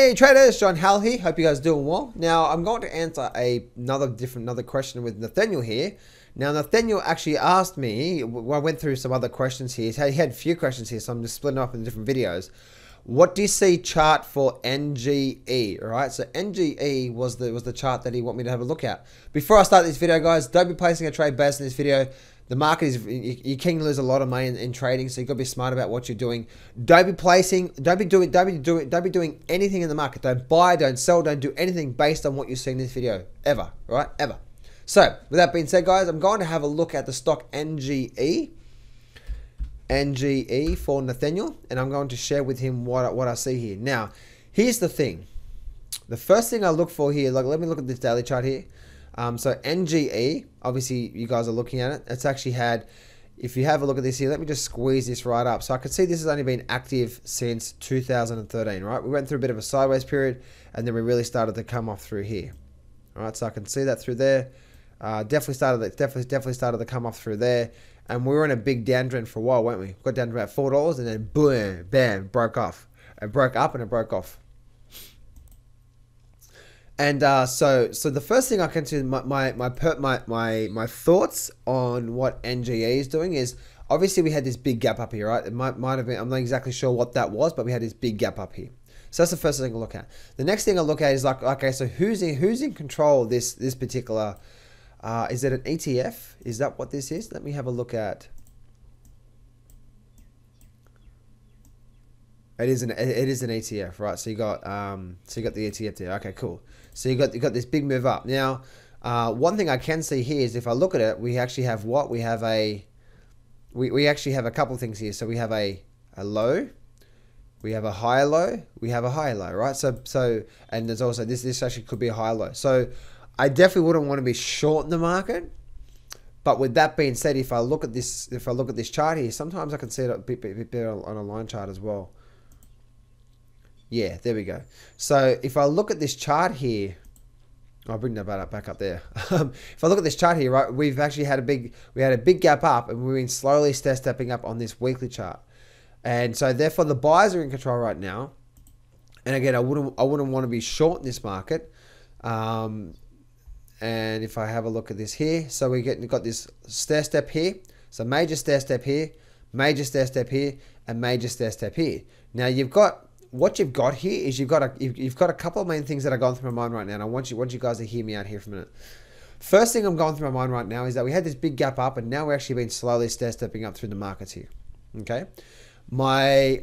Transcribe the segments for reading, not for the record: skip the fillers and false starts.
Hey traders, John Hal here. Hope you guys are doing well. Now I'm going to answer another question with Nathaniel here. Now Nathaniel actually asked me. I went through some other questions here. He had a few questions here, so I'm just splitting up into different videos. What do you see chart for NGE? All right, so NGE was the chart that he wanted me to have a look at. Before I start this video, guys, don't be placing a trade based on this video. The market is, you can lose a lot of money in trading, so you've got to be smart about what you're doing. Don't be doing anything in the market. Don't buy, don't sell, don't do anything based on what you see in this video, ever, right? Ever. So, with that being said, guys, I'm going to have a look at the stock NGE for Nathaniel, and I'm going to share with him what I see here. Now, here's the thing. The first thing I look for here, like, let me look at this daily chart here. So NGE, obviously you guys are looking at it. It's actually had, if you have a look at this here, let me just squeeze this right up. So I can see this has only been active since 2013, right? We went through a bit of a sideways period, and then we really started to come off through here. All right, so I can see that through there. Definitely started to come off through there, and we were in a big downtrend for a while, weren't we? Got down to about $4, and then boom, bam, broke off. It broke up and it broke off. And so the first thing I can do, my thoughts on what NGE is doing is, obviously we had this big gap up here, right? It might have been, I'm not exactly sure what that was, but we had this big gap up here. So that's the first thing I look at. The next thing I look at is like, okay, so who's in control of this particular? Is it an ETF? Is that what this is? Let me have a look at. It is an ETF, right? So you got the ETF there. Okay, cool. So you got this big move up. Now, one thing I can see here is if I look at it, we actually have what? We have we actually have a couple things here. So we have a low, we have a higher low, we have a higher low, right? So and there's also this actually could be a higher low. So I definitely wouldn't want to be short in the market. But with that being said, if I look at this chart here, sometimes I can see it a bit better on a line chart as well. Yeah, there we go. So if I look at this chart here, I'll bring that back up there. If I look at this chart here, right, we've actually had a big gap up, and we've been slowly stepping up on this weekly chart. And so therefore the buyers are in control right now. And again, I wouldn't want to be short in this market. And if I have a look at this here, so we got this stair step here. So major stair step here, major stair step here, and major stair step here. Now what you've got here is you've got a couple of main things that are going through my mind right now, and I want you guys to hear me out here for a minute. First thing I'm going through my mind right now is that we had this big gap up, and now we're actually been slowly stepping up through the markets here. Okay, my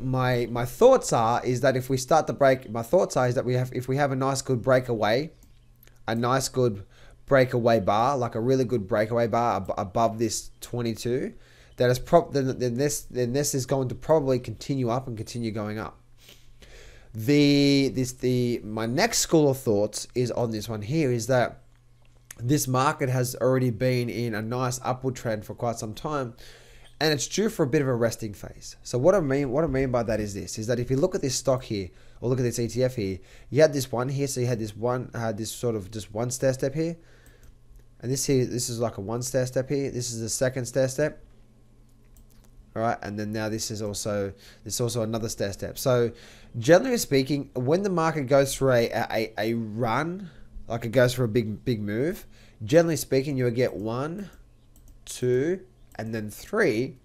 thoughts are is that if we start to break, my thoughts are is that if we have a nice good breakaway, bar, like a really good breakaway bar above this 22, that is then this is going to probably continue up and continue going up. My next school of thoughts is on this one here, is that this market has already been in a nice upward trend for quite some time, and it's due for a bit of a resting phase. So what I mean by that is that if you look at this stock here, or look at this ETF here, you had this one here, so you had this sort of just one stair step here, and this is like a one stair step here. This is the second stair step. All right, and then now this is also another stair step. So generally speaking, when the market goes through a run, like it goes for a big move, generally speaking, you will get 1, 2, and then 3, and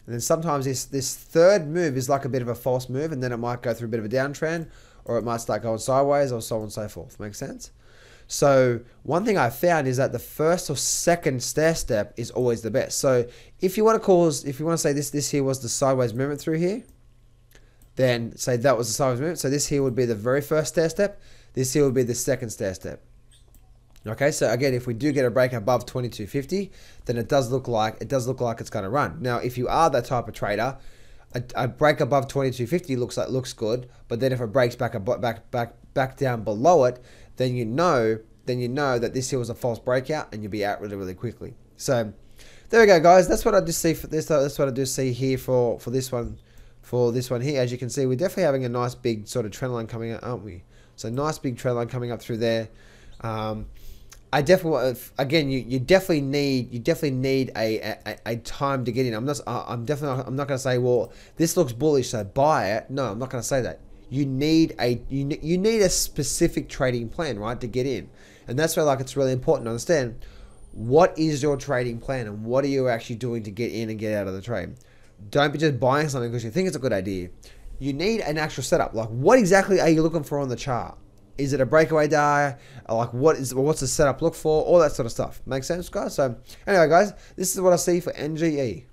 then sometimes this third move is like a bit of a false move, and then it might go through a bit of a downtrend, or it might start going sideways, or so on and so forth. Make sense? So one thing I found is that the first or second stair step is always the best. So if you want to say this here was the sideways movement through here, then say that was the sideways movement. So this here would be the very first stair step. This here would be the second stair step. Okay, so again, if we do get a break above 2250, then it does look like it's going to run. Now, if you are that type of trader, a break above 2250 looks good, but then if it breaks back down below it, then you know that this here was a false breakout, and you'll be out really quickly. So there we go, guys. That's what I do see for this. That's what I do see here for this one. For this one here, as you can see, we're definitely having a nice big sort of trend line coming up, aren't we? So nice big trend line coming up through there. I definitely, again, you definitely need a time to get in. I'm not going to say, well, this looks bullish, so buy it. No, I'm not going to say that. you need a specific trading plan, right, to get in. And that's where like it's really important to understand what is your trading plan and what are you actually doing to get in and get out of the trade. Don't be just buying something because you think it's a good idea. You need an actual setup. Like, what exactly are you looking for on the chart? Is it a breakaway day? Like, what's the setup look for? All that sort of stuff. Make sense, guys? So anyway, guys, this is what I see for NGE.